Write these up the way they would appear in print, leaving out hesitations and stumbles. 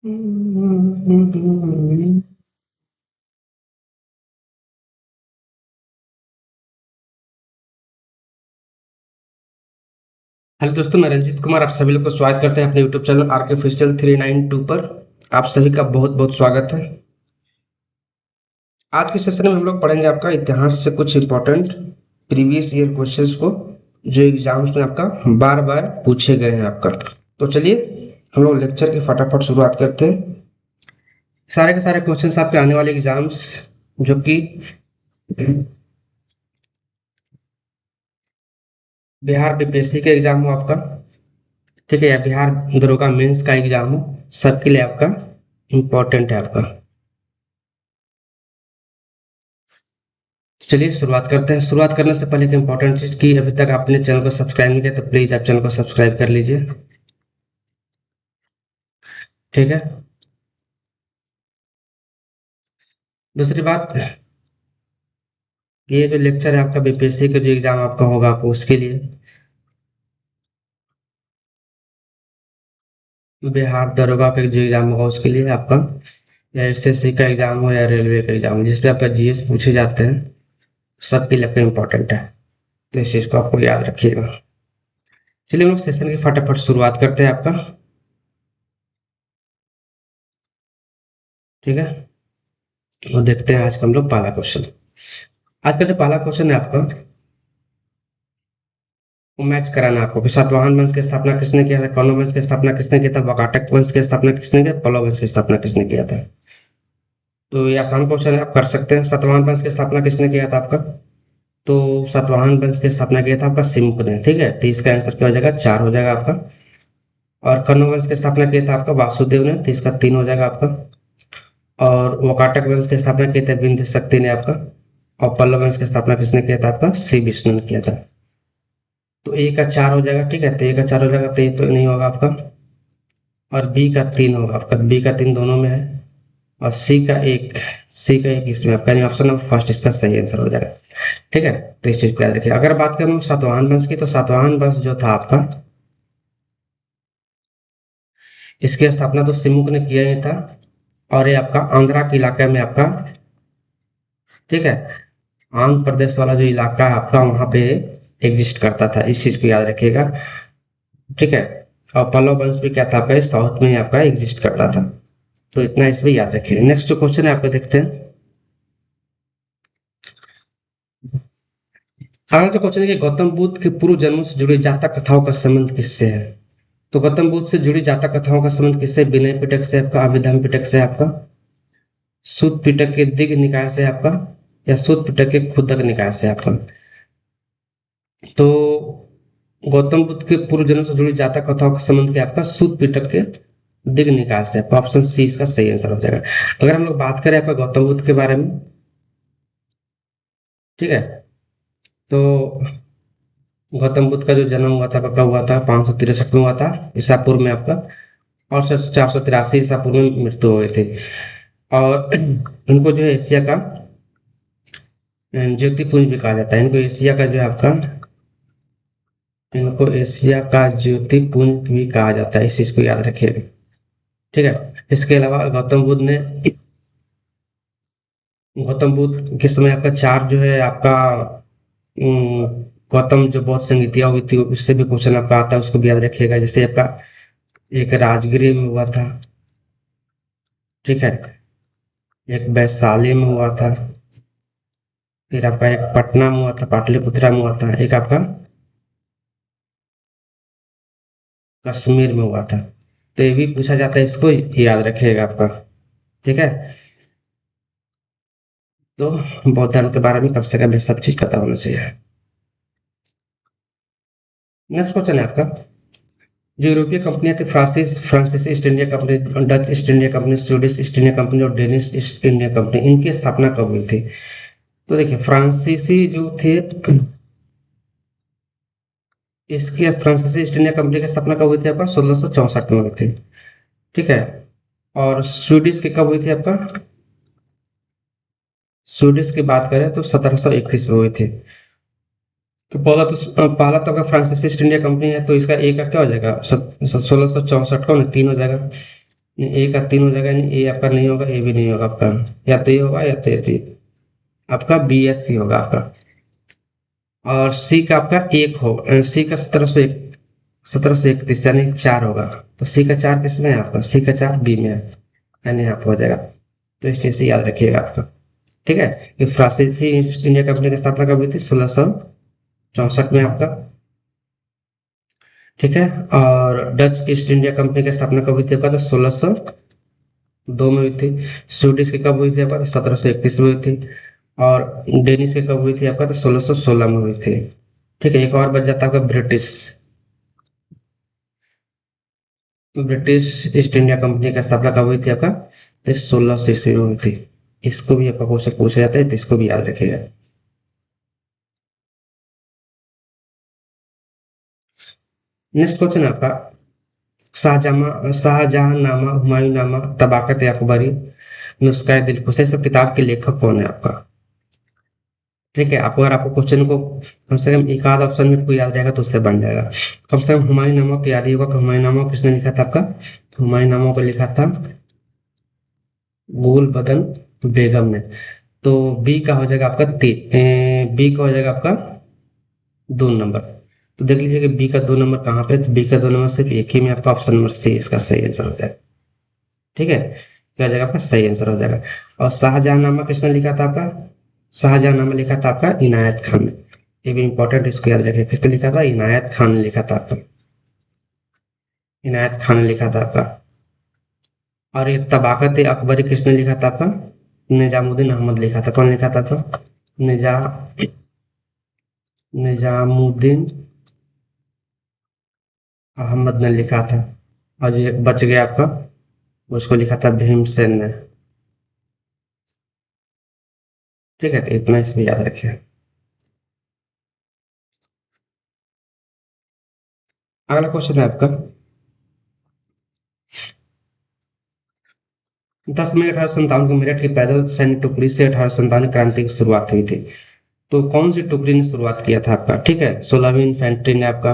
Hello दोस्तों, मैं रंजीत कुमार आप सभी लोग को स्वागत करते हैं अपने यूट्यूब चैनल आर के ऑफिशियल 392 पर। आप सभी का बहुत बहुत स्वागत है। आज के सेशन में हम लोग पढ़ेंगे आपका इतिहास से कुछ इंपॉर्टेंट प्रीवियस ईयर क्वेश्चंस को, जो एग्जाम्स में आपका बार बार पूछे गए हैं आपका। तो चलिए हम लोग लेक्चर की फटाफट शुरुआत करते हैं। सारे के सारे क्वेश्चंस आपके आने वाले एग्जाम्स, जो कि बिहार बीपीएससी का एग्जाम हो आपका, ठीक है, या बिहार दरोगा मेंस का एग्जाम हो, सबके लिए आपका इम्पोर्टेंट है आपका। चलिए शुरुआत करते हैं। शुरुआत करने से पहले एक इंपॉर्टेंट चीज की, अभी तक आपने चैनल को सब्सक्राइब नहीं किया तो प्लीज आप चैनल को सब्सक्राइब कर लीजिए, ठीक है। दूसरी बात, ये जो लेक्चर है आपका बीपीएससी का जो एग्जाम आपका होगा आपको उसके लिए, बिहार दरोगा का जो एग्जाम होगा उसके लिए आपका, या एसएससी का एग्जाम हो या रेलवे का एग्जाम हो जिसपे आपका जीएस पूछे जाते हैं, सबके लिए आपका इम्पोर्टेंट है। तो इस चीज को आपको याद रखिएगा। चलिए हम लोग सेशन की फटाफट शुरुआत करते हैं आपका, ठीक है। और देखते हैं आज का हम लोग पहला क्वेश्चन। आज का जो पहला क्वेश्चन है आपका, वो मैच कराना है आपको कि सातवाहन वंश की स्थापना किसने किया था, कौरव वंश की स्थापना किसने किया था, वाकाटक वंश की स्थापना किसने किया, पल्लव वंश की स्थापना किसने किया था। तो ये आसान क्वेश्चन है, आप कर सकते हैं। सातवाहन वंश की स्थापना किसने किया था आपका, तो सातवाहन वंश की स्थापना किया था आपका सिमुक ने, ठीक है। तो इसका आंसर क्या हो जाएगा, 4 हो जाएगा आपका। और कण्व वंश की स्थापना किया था आपका वासुदेव ने, तो इसका 3 हो जाएगा आपका। और वाकाटक वंश की स्थापना किया था बिंदु शक्ति ने आपका। और पल्लव वंश की स्थापना किसने किया था आपका, श्री विष्णु ने किया था। तो ए का 4 हो जाएगा, ठीक है। तो ए का 4 हो जाएगा, तो ये तो नहीं होगा आपका। और बी का 3 होगा आपका, बी का 3 दोनों में है। और सी का एक इसमें आपका, यानी ऑप्शन नंबर फर्स्ट इसका सही आंसर हो जाएगा, ठीक है। तो इस चीज को याद रखिए। अगर बात करें सातवाहन वंश की, तो सातवाहन वंश जो था आपका, इसकी स्थापना तो सिमुक ने किया ही था। और ये आपका आंध्रा के इलाके में आपका, ठीक है, आंध्र प्रदेश वाला जो इलाका है आपका, वहां पे एग्जिस्ट करता था। इस चीज को याद रखिएगा, ठीक है। और पल्लव वंश भी क्या था आपका, साउथ में ही आपका एग्जिस्ट करता था। तो इतना इसमें याद रखिए। नेक्स्ट जो क्वेश्चन है आपको देखते हैं। अगला जो क्वेश्चन है कि गौतम बुद्ध के पूर्व जन्मों से जुड़ी जातक कथाओं का संबंध किससे है। तो गौतम बुद्ध से जुड़ी जातक कथाओं का संबंध किससे, विनय पिटक से आपका, अभिधम पिटक से आपका, सूत पिटक के दिग्ग निकाय से आपका, या सूत पिटक के खुदक निकाय से आपका। तो गौतम बुद्ध के पूर्व जन्म से जुड़ी जातक कथाओं का संबंध क्या आपका, सूत पिटक के दिग्ग निकाय से। ऑप्शन सी इसका सही आंसर हो जाएगा। अगर हम लोग बात करें आपका गौतम बुद्ध के बारे में, ठीक है, तो गौतम बुद्ध का जो जन्म हुआ था कब हुआ था, 563 में हुआ था ईसा पूर्व में आपका। और 483 ईसा पूर्व में मृत्यु हो गई थी। और इनको जो है एशिया का ज्योतिपुंज भी कहा जाता है। इनको एशिया का जो है आपका, इनको एशिया का ज्योतिपुंज भी कहा जाता है। इस चीज को याद रखिएगा, ठीक है। इसके अलावा गौतम बुद्ध के समय आपका 4 जो है आपका गौतम जो बौद्ध संगीतियाँ हुई थी उससे भी क्वेश्चन आपका आता है, उसको भी याद रखिएगा। जैसे आपका एक राजगीर में हुआ था, ठीक है, एक वैशाली में हुआ था, फिर आपका एक पटना में हुआ था, पाटलिपुत्रा में हुआ था, एक आपका कश्मीर में हुआ था। तो ये भी पूछा जाता है, इसको याद रखिएगा आपका, ठीक है। तो बौद्ध धर्म के बारे में कम से कम ये सब चीज पता होना चाहिए। नेक्स्ट क्वेश्चन है आपका, जो यूरोपीय कंपनियां थी, फ्रांसीसी east India company, Dutch east India company, Swedish east India company और डेनिश ईस्ट इंडिया कंपनी, इनकी स्थापना कब हुई थी। तो देखिए फ्रांसीसी जो थे, इसकी फ्रांसीसी ईस्ट इंडिया कंपनी की स्थापना कब हुई थी आपका, 1664 में हुई थी, ठीक है। और स्वीडिश की कब हुई थी आपका, स्वीडिश की बात करें तो 1731 में हुई थी। तो पहला तो अगर फ्रांसीसी ईस्ट इंडिया कंपनी है तो इसका ए का क्या हो जाएगा, 1664 का 3 हो जाएगा। ए का 3 हो जाएगा, यानी ए आपका नहीं होगा, ए भी नहीं होगा आपका, या तो ये होगा या तो ये आपका बी एस सी होगा आपका। और सी का आपका 1 होगा, सी का 1731 यानी 4 होगा। तो सी का 4 किस में है आपका, सी का 4 बी में है, यानी यहाँ पे हो जाएगा। तो इस चीज से याद रखिएगा आपका। ठीक है। ये फ्रांसीसी ईस्ट इंडिया कंपनी की स्थापना कब हुई थी, 1664 में आपका। ठीक है। और डच ईस्ट इंडिया कंपनी की स्थापना कब हुई थी आपका, तो 1602 में हुई थी। स्वीडिश की कब हुई थी आपका, तो 1731 में हुई थी। और डेनिश की कब हुई थी आपका, तो 1616 में हुई थी। ठीक है। एक और बच जाता है आपका British, British east India company की स्थापना कब हुई थी आपका, तो 1600 ईस्वी में हुई थी। इसको भी आपका क्वेश्चन पूछा जाता है, तो इसको भी याद रखिएगा। नेक्स्ट क्वेश्चन है आपका, शाहजहांनामा, हुमायूंनामा, तबाकत अकबरी, नुस्खा दिलकुश, ये सब किताब के लेखक कौन है आपका। ठीक है। आपको अगर आपको क्वेश्चन को कम से कम एक आध ऑप्शन में आपको याद रहेगा तो उससे बन जाएगा। कम से कम हुमायूंनामा को याद ही होगा कि हुमायूंनामा किसने लिखा था आपका, हुमायूंनामा को लिखा था गुलबदन बेगम ने। तो बी का हो जाएगा आपका बी का हो जाएगा आपका 2 नंबर। तो देख लीजिए कि बी का 2 नंबर कहाँ पे, तो बी का 2 नंबर सिर्फ एक ही में आपका ऑप्शन नंबर सी इसका सही आंसर हो जाएगा। ठीक है। क्या हो जाएगा आपका सही आंसर हो जाएगा। और शाहजहांनामा किसने लिखा था आपका, शाहजहांनामा लिखा था आपका इनायत खान ने। ये भी इंपॉर्टेंट, इसको याद रखिए, किसने लिखा था, इनायत खान ने लिखा था आपका, इनायत खान ने लिखा था आपका। और ये तबाकत अकबरी किसने लिखा था आपका, निजामुद्दीन अहमद लिखा था। कौन लिखा था आपका, निजा निजामुद्दीन अहमद ने लिखा था। और जो एक बच गया आपका, उसको लिखा था भीमसेन ने। ठीक है। तो इतना इसमें याद रखिए। अगला क्वेश्चन है आपका, 10 मई 1857 को मेरठ की पैदल सैनिक टुकड़ी से 1857 क्रांति की शुरुआत हुई थी। तो कौन सी टुकड़ी ने शुरुआत किया था आपका, ठीक है। 16वीं इन्फेंट्री ने आपका,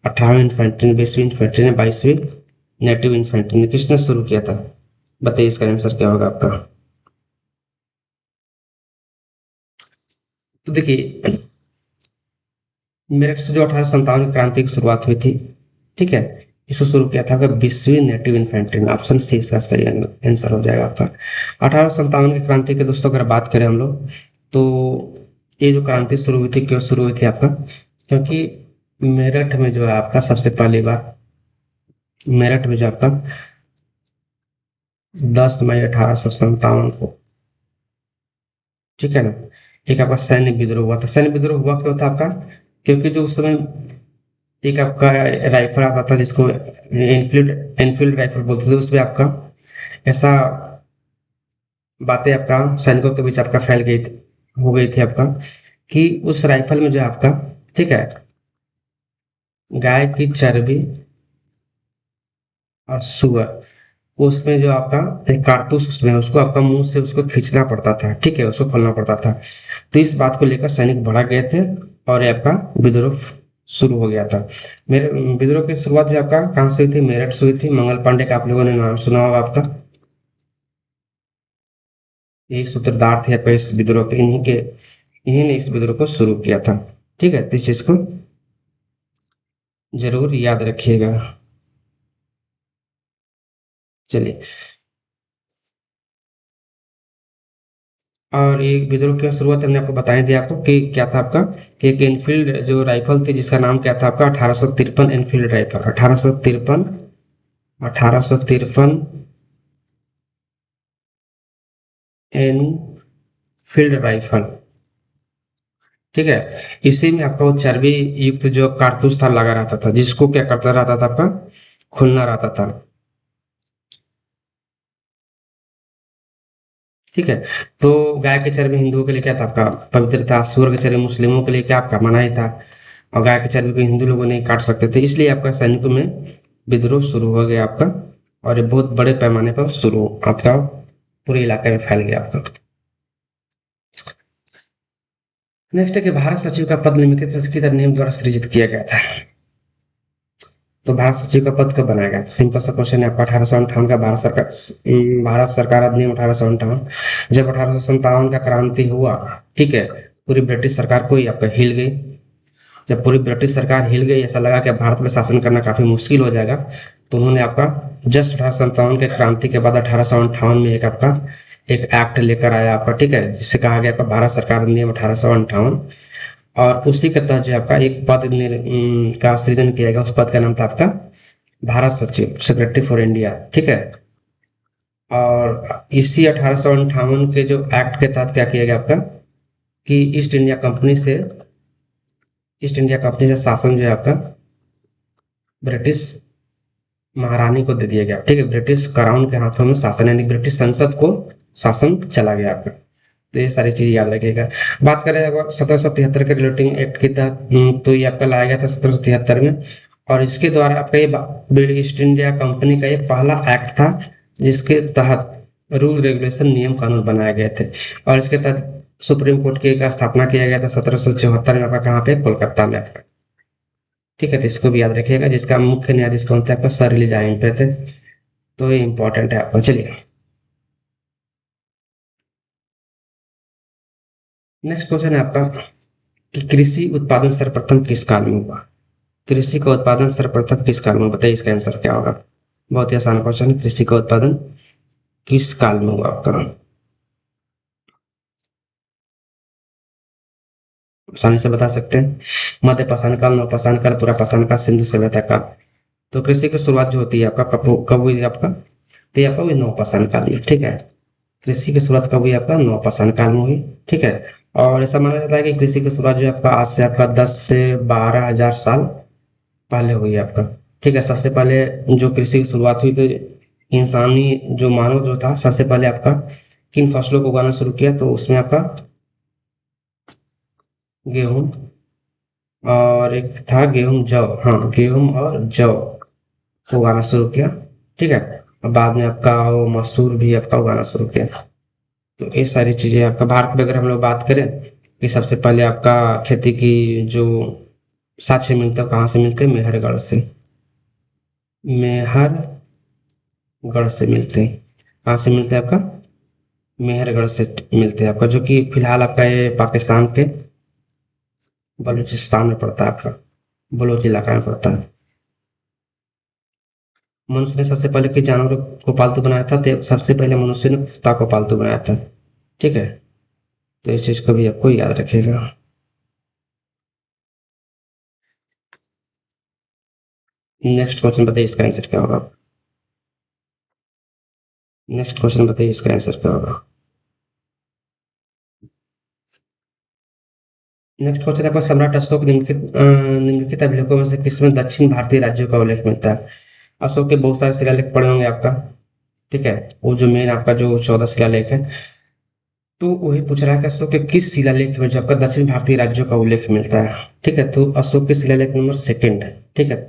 18वीं इन्फेंट्री ने, 20वीं इन्फेंट्री ने, 22वीं नेटिव इन्फेंट्री ने, किसने शुरू किया था। बताइए इसका आंसर क्या होगा आपका। तो देखिए, मेरठ से जो 1857 क्रांति की शुरुआत हुई थी, ठीक है, इसको शुरू किया था आपका 20वीं नेटिव इन्फेंट्री ने। ऑप्शन सी इसका सही आंसर हो जाएगा आपका। 1857 की क्रांति के दोस्तों अगर बात करें हम लोग, तो ये जो क्रांति शुरू हुई थी, क्यों शुरू हुई थी आपका, क्योंकि मेरठ में जो है आपका सबसे पहली बार, मेरठ में जो आपका 10 मई 1857 को, ठीक है ना, एक आपका सैन्य विद्रोह हुआ था। सैन्य विद्रोह हुआ क्यों था आपका, क्योंकि जो उस समय एक आपका राइफल आता था जिसको एनफील्ड एनफील्ड राइफल बोलते थे, उसमें आपका ऐसा बातें आपका सैनिकों के बीच आपका फैल गई थी, हो गई थी आपका, कि उस राइफल में जो है आपका, ठीक है, गाय की चर्बी और सुअर, उसमें जो आपका एक कारतूस उसमें है, उसको आपका मुंह से उसको खींचना पड़ता था, ठीक है, उसको खोलना पड़ता था। तो इस बात को लेकर सैनिक भड़क गए थे, और ये आपका विद्रोह शुरू हो गया था। मेरे विद्रोह की शुरुआत जो आपका कहाँ से हुई थी, मेरठ से हुई थी। मंगल पांडे का आप लोगों ने नाम सुना होगा आपका, यही सूत्रधार थे आपका इस विद्रोह के, इन्हीं ने इस विद्रोह को शुरू किया था। ठीक है। तो इस चीज को जरूर याद रखिएगा। चलिए, और ये विद्रोह की शुरुआत हमने आपको बताई दिया आपको कि क्या था आपका, कि एक एनफील्ड जो राइफल थी जिसका नाम क्या था आपका, 1853 एनफील्ड राइफल, 1853, 1853 एनफील्ड राइफल। ठीक है। इसी में आपका वो चर्बी युक्त जो कारतूस था लगा रहता था, जिसको क्या करता रहता था आपका, खुलना रहता था। ठीक है। तो गाय की चर्बी हिंदुओं के लिए क्या था आपका, पवित्र था। सूअर की चर्बी मुस्लिमों के लिए क्या आपका मनाही था। और गाय की चर्बी को हिंदू लोगों नहीं काट सकते थे, इसलिए आपका सैनिकों में विद्रोह शुरू हो गया आपका। और ये बहुत बड़े पैमाने पर शुरू आपका पूरे इलाके में फैल गया आपका। नेक्स्ट है कि भारत सचिव का पद निम्नलिखित में से किस अधिनियम द्वारा सृजित किया गया था। तो भारत सचिव का पद कब बनाया गया? सिंपल सा क्वेश्चन है आपका। 1858 का भारत सरकार अधिनियम 1858। जब 1857 का क्रांति हुआ, ठीक है, पूरी ब्रिटिश सरकार को ही आपका हिल गई। जब पूरी ब्रिटिश सरकार हिल गई, ऐसा लगा कि भारत में शासन करना काफी मुश्किल हो जाएगा, तो उन्होंने आपका जस्ट 1857 के क्रांति के बाद 1858 में एक आपका एक एक्ट लेकर आया आपका, ठीक है, जिसे कहा गया आपका भारत सरकार अधिनियम 1858। और उसी के तहत जो आपका एक पद का सृजन किया गया। उस पद का नाम था आपका भारत सचिव, सेक्रेटरी फॉर इंडिया, ठीक है। और इसी 1858 के जो एक्ट के तहत क्या किया गया आपका कि ईस्ट इंडिया कंपनी से शासन जो है आपका ब्रिटिश महारानी को दे दिया गया, ठीक है। ब्रिटिश क्राउन के हाथों में शासन, यानी ब्रिटिश संसद को शासन चला गया आपका। तो ये सारी चीज याद रखिएगा। बात करें अगर 1773 के रिलेटिंग एक्ट के तहत, तो ये आपका लाया गया था 1773 में। और इसके द्वारा आपका ये ईस्ट इंडिया कंपनी का ये पहला एक्ट था जिसके तहत रूल रेगुलेशन नियम कानून बनाए गए थे। और इसके तहत सुप्रीम कोर्ट की का स्थापना किया गया था 1774 में आपका, कहाँ पे? कोलकाता में आपका, ठीक है। तो इसको भी याद रखिएगा। जिसका मुख्य न्यायाधीश कौन थे? आपका सर एलिजाबेथ पे थे। तो ये इंपॉर्टेंट है आपको। चलिए नेक्स्ट क्वेश्चन है आपका कि कृषि उत्पादन सर्वप्रथम किस काल में हुआ? कृषि का उत्पादन सर्वप्रथम किस काल में? बताइए इसका आंसर क्या होगा। बहुत ही आसान क्वेश्चन है। कृषि का उत्पादन किस काल में हुआ आपका? आसानी से बता सकते हैं। मध्य पाषाण काल, नवपाषाण काल, पूरा पाषाण काल, सिंधु सभ्यता काल। तो कृषि की शुरुआत जो होती है आपका कब हुई आपका? तो ये आपका हुई नवपाषाण काल में, ठीक है। कृषि की शुरुआत कब हुई आपका? नवपाषाण काल में हुई, ठीक है। और ऐसा माना जाता है कि कृषि की शुरुआत जो है आपका आज से आपका 10 से 12 हजार साल पहले हुई है आपका, ठीक है। सबसे पहले जो कृषि की शुरुआत हुई, तो इंसानी जो मानव जो था, सबसे पहले आपका किन फसलों को उगाना शुरू किया? तो उसमें आपका गेहूं, और एक था गेहूं जौ, हाँ, गेहूं और जौ को उगाना शुरू किया, ठीक है। और बाद में आपका वो मसूर भी आपका उगाना शुरू किया। तो ये सारी चीजें आपका भारत में अगर हम लोग बात करें कि सबसे पहले आपका खेती की जो साक्ष्य मिलता है कहाँ से मिलते हैं? मेहरगढ़ से। मेहरगढ़ से मिलते हैं। कहाँ से मिलते हैं आपका? मेहरगढ़ से मिलते हैं आपका, जो कि फिलहाल आपका ये पाकिस्तान के बलूचिस्तान में पड़ता है आपका, बलोच इलाका में पड़ता है। मनुष्य ने सबसे पहले किस जानवर को पालतू बनाया था? तो सबसे पहले मनुष्य ने कुत्ता को पालतू बनाया था, ठीक है। तो इस चीज को भी आपको याद रखिएगा। नेक्स्ट क्वेश्चन बताइए इसका आंसर क्या होगा। नेक्स्ट क्वेश्चन बताइए इसका आंसर क्या होगा। नेक्स्ट क्वेश्चन आपका सम्राट अशोक निम्नलिखित अभिलेखों में से किसमें दक्षिण भारतीय राज्यों का उल्लेख मिलता है? अशोक के बहुत सारे शिलालेख पड़े होंगे आपका, ठीक है। वो जो मेन आपका जो 14 शिलालेख है, तो वही पूछ रहा है कि अशोक के किस शिलालेख में जो आपका दक्षिण भारतीय राज्यों का उल्लेख मिलता है, ठीक है। तो अशोक के शिलालेख नंबर सेकंड है, ठीक है।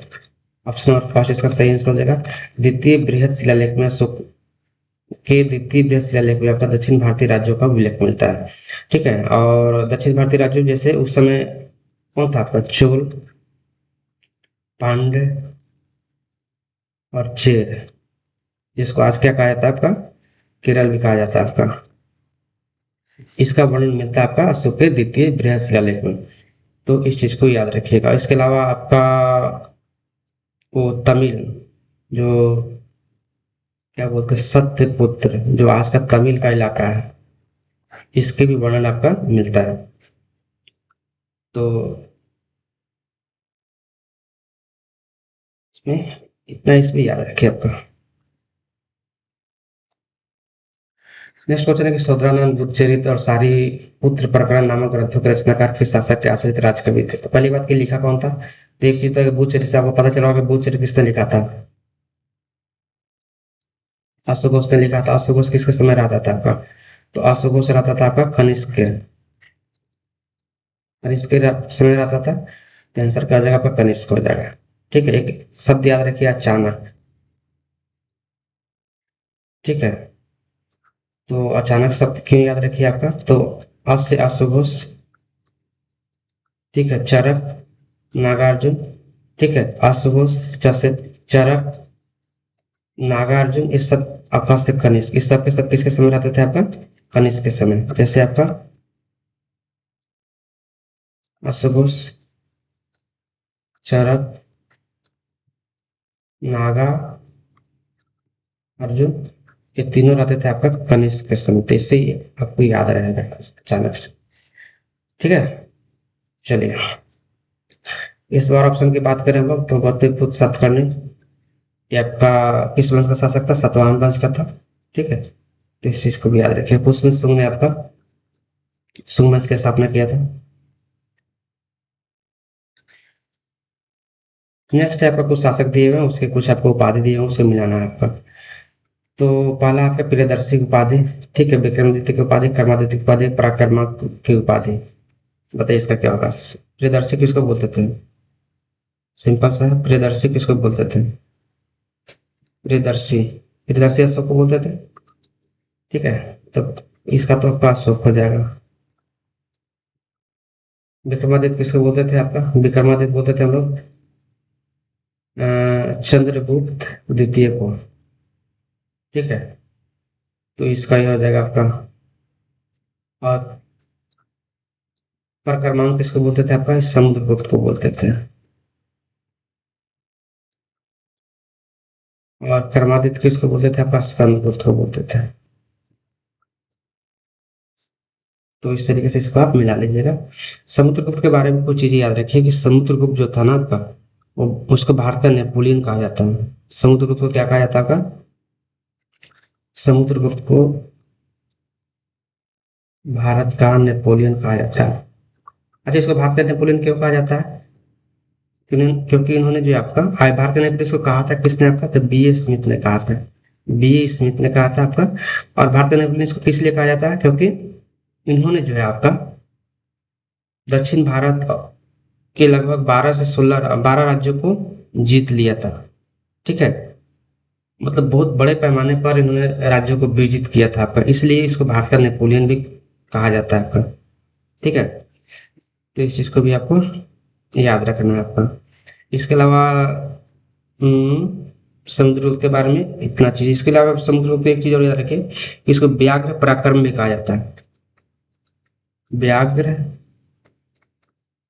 ऑप्शन नंबर फर्स्ट इसका सही आंसर हो जाएगा। द्वितीय बृहद शिलालेख में अशोक के द्वितीय बृहद शिलालेख में आपका दक्षिण भारतीय राज्यों का उल्लेख मिलता है, ठीक है। और दक्षिण भारतीय राज्यों जैसे उस समय कौन था आपका? चोल, पांड्य और चेर, जिसको आज क्या कहा जाता है आपका? केरल भी कहा जाता है आपका। इसका वर्णन मिलता है आपका अशोक के द्वितीय बृहद शिलालेख में। तो इस चीज को याद रखिएगा। इसके अलावा आपका वो तमिल जो क्या बोलते हैं, सत्यपुत्र, जो आज का तमिल का इलाका है, इसके भी वर्णन आपका मिलता है। तो इसमें इतना इसमें याद रखिए आपका। नेक्स्ट क्वेश्चन है कि शूद्रानंद बुद्धचरित और सारी पुत्र प्रकरण नामक ग्रंथों के रचनाकार किस शासक के आश्रित राजकवि थे? तो पहली बात की लिखा कौन था? तो एक चीज तो है कि बुद्धचरित से आपको पता चला होगा कि बुद्धचरित किसने लिखा था? अशोक ने लिखा था। अशोक किसके समय रहता था आपका? तो अशोक रहता था आपका कनिष्क के, कनिष्क के समय रहता था। तो आंसर क्या हो जाएगा आपका? कनिष्क हो जाएगा, ठीक है। एक शब्द याद रखिए, अचानक, ठीक है। तो अचानक शब्द क्यों याद रखिए आपका? तो अस से अश्वघोष, ठीक है, चरक, नागार्जुन, ठीक है। अश्वघोष, जैसे चरक, नागार्जुन, ये सब आपका सिर्फ कनिष्क, इस सब के सब किसके समय रहते थे आपका? कनिष्क के समय। जैसे आपका अश्वघोष, चरक, नागा अर्जुन, ये तीनों रहते थे आपका कनिष्क के समय। तो इससे ही आपको याद रहेगा अचानक से। ठीक है, चलिए इस बार ऑप्शन की बात करें हम लोग तो गौतमीपुत्र सातकर्णी, ये आपका किस वंश का शासक था? सातवाहन वंश का था। ठीक है, तो इस चीज को भी याद रखिए। पुष्यमित्र शुंग ने आपका शुंग वंश की स्थापना किया था। नेक्स्ट है आपका कुछ शासक दिए हुए हैं, उसके कुछ आपको उपाधि दिए हुए हैं, उसको मिलाना है आपका। तो पहला आपका प्रियदर्शी की उपाधि, ठीक है, विक्रमादित्य की उपाधि, कर्मादित्य की उपाधि, पराक्रमा की उपाधि। बताइए इसका क्या होगा? प्रियदर्शी किसको बोलते थे? सिंपल सा है, प्रियदर्शी किसको बोलते थे? प्रियदर्शी, प्रियदर्शी अशोक को बोलते थे। ठीक है, तो इसका तो आपका अशोक हो जाएगा। विक्रमादित्य किसको बोलते थे? आपका विक्रमादित्य बोलते थे हम लोग चंद्रगुप्त द्वितीय को। ठीक है, तो इसका यह हो जाएगा आपका। और परकरमांक किसको बोलते थे? आपका समुद्रगुप्त को बोलते थे। और कर्मादित्य किसको बोलते थे? आपका स्कंदगुप्त को बोलते थे। तो इस तरीके से इसको आप मिला लीजिएगा। समुद्रगुप्त के बारे में कुछ चीजें याद रखिए कि समुद्रगुप्त जो था ना आपका, वो उसको भारत का नेपोलियन कहा जाता है। समुद्रगुप्त को क्या कहा जाता है आपका? समुद्रगुप्त को भारत का नेपोलियन कहा जाता है। अच्छा, इसको भारत का नेपोलियन क्यों कहा जाता है? क्योंकि इन्होंने जो आपका भारत का नेपोलियन को कहा था किसने? आपका तो बी ए स्मिथ ने कहा था। बी ए स्मिथ ने कहा था आपका। और भारत का नेपोलियन को किस लिए कहा जाता है? क्योंकि इन्होंने जो है आपका दक्षिण भारत के लगभग 12 राज्यों को जीत लिया था। ठीक है, मतलब बहुत बड़े पैमाने पर इन्होंने राज्यों को विजित किया था आपका, इसलिए इसको भारत का नेपोलियन भी कहा जाता है आपका। ठीक है, तो इस चीज को भी आपको याद रखना है आपका। इसके अलावा समुद्रगुप्त के बारे में इतना चीज। इसके अलावा समुद्रगुप्त एक चीज और याद रखिए कि इसको व्याघ्र पराक्रम भी कहा जाता है। व्याघ्र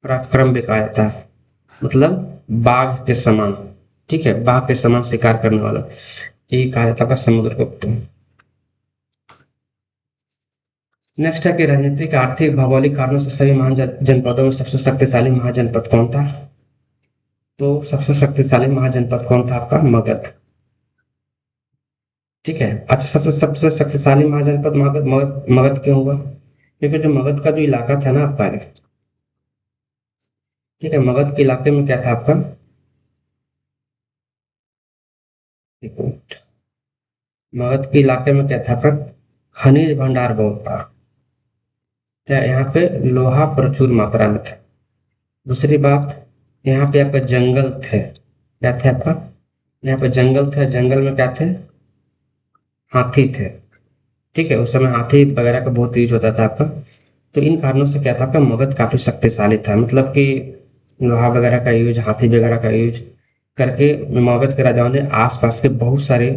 पराक्रम भी कहा जाता है, मतलब बाघ के समान। ठीक है, बाघ के समान शिकार करने वाला, ये कहा जाता है समुद्रगुप्त। नेक्स्ट है कि राजनीतिक, आर्थिक, भौगोलिक कारणों से सभी महान जनपदों में सबसे शक्तिशाली महाजनपद कौन था? तो सबसे शक्तिशाली महाजनपद कौन था? आपका मगध। ठीक है, अच्छा, सबसे सबसे शक्तिशाली महाजनपद मगध। मगध मगध क्यों हुआ? क्योंकि जो मगध का जो इलाका था ना आपका, ठीक है, मगध के इलाके में क्या था आपका? एक मिनट। मगध के इलाके में क्या था आपका? खनिज भंडार बहुत था। क्या यहाँ पे लोहा प्रचुर मात्रा में था। दूसरी बात, यहाँ पे आपका जंगल थे। क्या थे आपका? यहाँ पे जंगल थे, जंगल में क्या थे? हाथी थे। ठीक है, उस समय हाथी वगैरह का बहुत यूज होता था आपका। तो इन कारणों से क्या था आपका? मगध काफी शक्तिशाली था, मतलब कि लोहा वगैरह का यूज, हाथी वगैरह का यूज करके मगध के राजाओं ने आसपास के बहुत सारे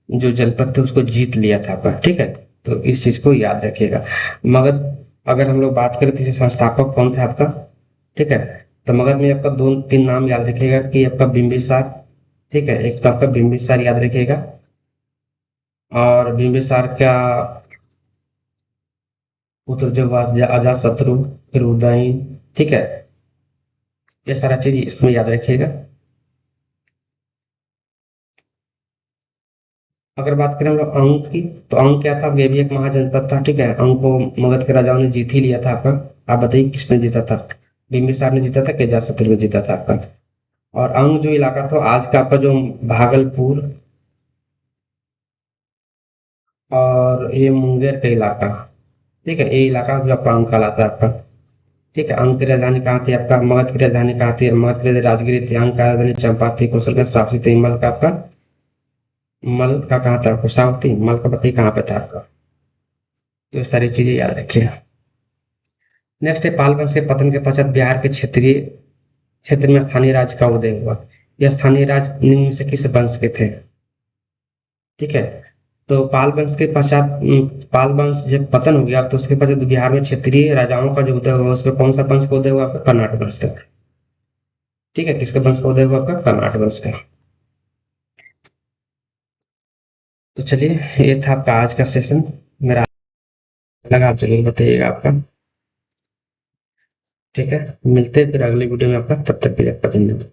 जो जनपद थे उसको जीत लिया था आपका। ठीक है, तो इस चीज को याद रखिएगा। मगध, अगर हम लोग बात करें तो इसे संस्थापक कौन था आपका? ठीक है, तो मगध में आपका दो तीन नाम याद रखिएगा कि आपका बिंबिसार। ठीक है, एक तो आपका बिंबिसार याद रखिएगा, और बिंबिसार का पुत्र जो अजात शत्रु, फिर उदयन। ठीक है, ये सारा चीज इसमें याद रखिएगा। अगर बात करें हम लोग अंक की, तो अंक क्या था? ये भी एक महाजनपद था। ठीक है, अंक को मगध के राजाओं ने जीत ही लिया था आपका। आप बताइए किसने जीता था? बिंबिसार ने जीता था कि अजातशत्रु ने जीता था आपका? और अंग जो इलाका था आज का आपका जो भागलपुर और ये मुंगेर का इलाका। ठीक है, ये इलाका जो आपका अंग कहलाता है आपका। ठीक है, अंग की राजधानी कहाँ थी आपका? मगध की राजधानी कहाँ थी? मगध की राजधानी राजगिरी थी। अंग का राजधानी चंपा थी। कौशल का श्रावस्ती थी। मल का आपका, मल का कहाँ था? कुशावती। मल का बताइए कहाँ पे था आपका? तो ये सारी चीजें याद रखिए। नेक्स्ट है पाल वंश के पतन के पश्चात बिहार के क्षेत्रीय क्षेत्र में स्थानीय राज्य का उदय हुआ। यह स्थानीय राज्य निम्न में से किस वंश के थे? ठीक है, तो पाल वंश के पश्चात पाल वंश जब पतन हो गया तो उसके पश्चात बिहार में क्षेत्रीय राजाओं का जो उदय हुआ उसमें कौन सा वंश का उदय हुआ? आपका कर्नाटक वंश का। ठीक है, किसका वंश का उदय हुआ? आपका कर्नाटक वंश का। तो चलिए, ये था आपका आज का सेशन। मेरा लगा आप जरूर बताइएगा आपका। ठीक है, मिलते हैं फिर अगले वीडियो में आपका, तब तक के लिए आपका धन्यवाद।